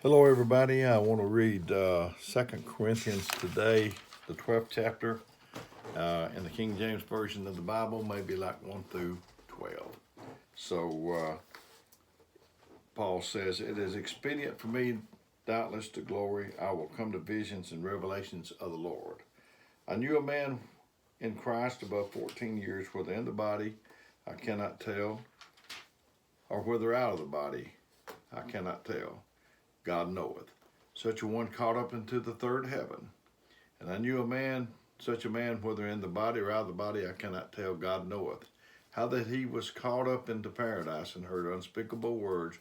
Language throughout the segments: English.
Hello, everybody. I want to read 2 Corinthians today, the 12th chapter, in the King James Version of the Bible, maybe like 1 through 12. So, Paul says, "It is expedient for me, doubtless, to glory. I will come to visions and revelations of the Lord. I knew a man in Christ above 14 years, whether in the body, I cannot tell, or whether out of the body, I cannot tell. God knoweth. Such a one caught up into the third heaven. And I knew a man, such a man, whether in the body or out of the body, I cannot tell. God knoweth. How that he was caught up into paradise and heard unspeakable words,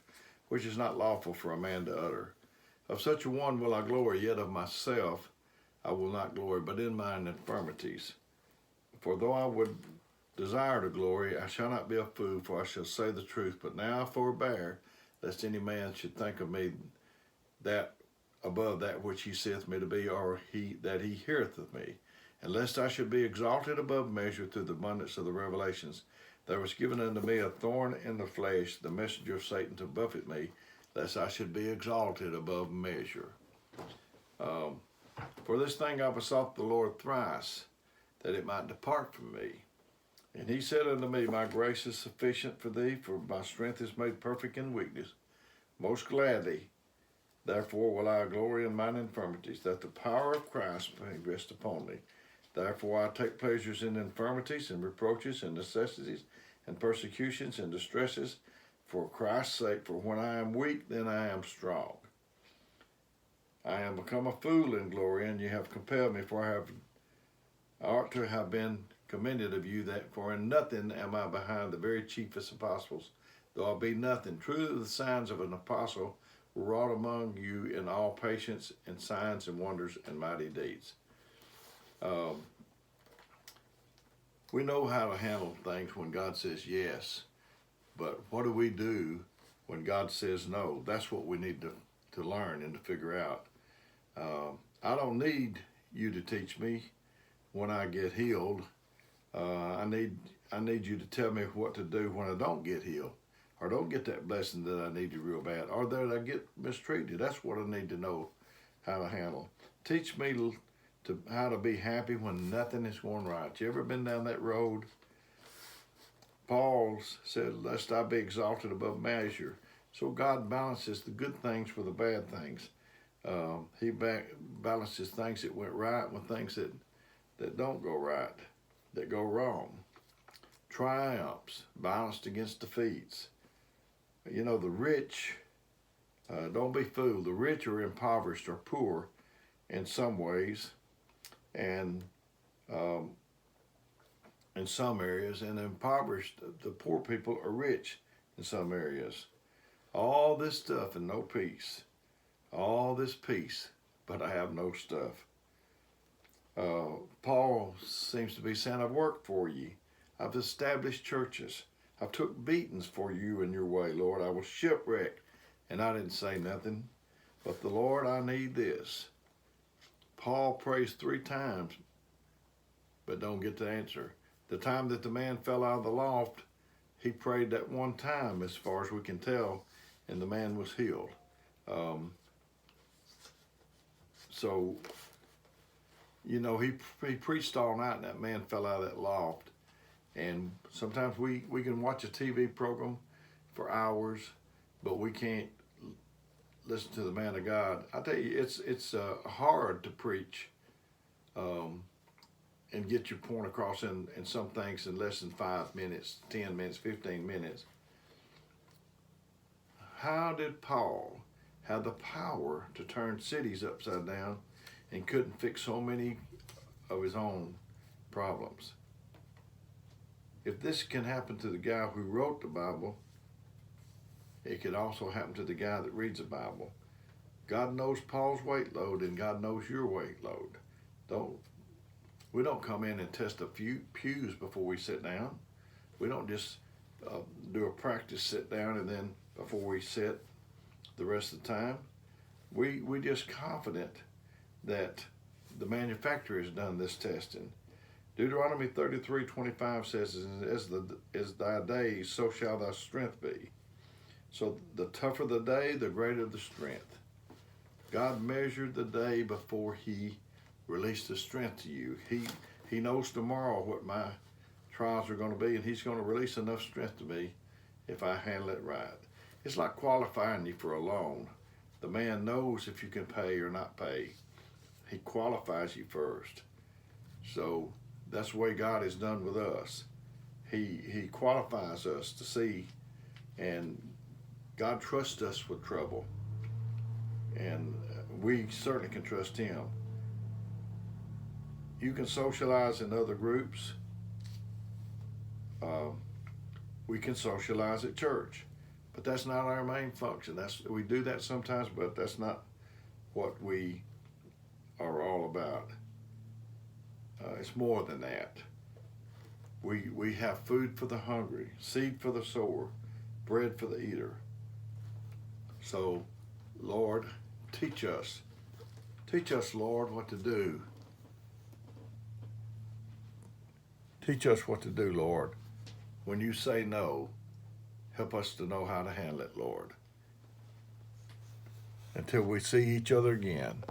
which is not lawful for a man to utter. Of such a one will I glory, yet of myself I will not glory, but in mine infirmities. For though I would desire to glory, I shall not be a fool, for I shall say the truth. But now I forbear, lest any man should think of me that above that which he saith me to be, or that he heareth of me. And lest I should be exalted above measure through the abundance of the revelations, there was given unto me a thorn in the flesh, the messenger of Satan, to buffet me, lest I should be exalted above measure. For this thing I besought the Lord thrice, that it might depart from me. And he said unto me, My grace is sufficient for thee, for my strength is made perfect in weakness. Most gladly, therefore will I glory in mine infirmities, that the power of Christ may rest upon me. Therefore I take pleasures in infirmities and reproaches and necessities and persecutions and distresses for Christ's sake. For when I am weak, then I am strong. I am become a fool in glory, and you have compelled me, for I ought to have been commended of you, that for in nothing am I behind the very chiefest apostles, though I be nothing. Truly the signs of an apostle were wrought among you in all patience and signs and wonders and mighty deeds." We know how to handle things when God says yes, but what do we do when God says no? That's what we need to learn and to figure out. I don't need you to teach me when I get healed. I need you to tell me what to do when I don't get healed, or don't get that blessing that I needed real bad, or that I get mistreated. That's what I need to know how to handle. Teach me how to be happy when nothing is going right. You ever been down that road? Paul said, "Lest I be exalted above measure." So God balances the good things with the bad things. He balances things that went right with things that don't go right, that go wrong. Triumphs balanced against defeats. You know, the rich, don't be fooled. The rich are impoverished or poor in some ways, and in some areas, and impoverished, the poor people are rich in some areas. All this stuff and no peace. All this peace, but I have no stuff. Paul seems to be saying, I've worked for you. I've established churches. I've took beatings for you in your way, Lord. I was shipwrecked, and I didn't say nothing. But the Lord, I need this. Paul prays 3 times, but don't get the answer. The time that the man fell out of the loft, he prayed that one time, as far as we can tell, and the man was healed. So, you know, he preached all night, and that man fell out of that loft. And sometimes we can watch a TV program for hours, but we can't listen to the man of God. I tell you, it's hard to preach and get your point across in some things in less than 5 minutes, 10 minutes, 15 minutes. How did Paul have the power to turn cities upside down and couldn't fix so many of his own problems? If this can happen to the guy who wrote the Bible, it could also happen to the guy that reads the Bible. God knows Paul's weight load, and God knows your weight load. We don't come in and test a few pews before we sit down. We don't just do a practice sit down and then before we sit the rest of the time. We just confident that the manufacturer has done this testing. Deuteronomy 33:25 says, as thy days, so shall thy strength be. So the tougher the day, the greater the strength. God measured the day before he released the strength to you. He knows tomorrow what my trials are going to be, and he's going to release enough strength to me if I handle it right. It's like qualifying you for a loan. The man knows if you can pay or not pay. He qualifies you first. So that's the way God is done with us. He qualifies us to see, and God trusts us with trouble. And we certainly can trust him. You can socialize in other groups. We can socialize at church, but that's not our main function. We do that sometimes, but that's not what we are all about. It's more than that. We have food for the hungry, seed for the sower, bread for the eater. So, Lord, teach us. Teach us, Lord, what to do. Teach us what to do, Lord. When you say no, help us to know how to handle it, Lord. Until we see each other again.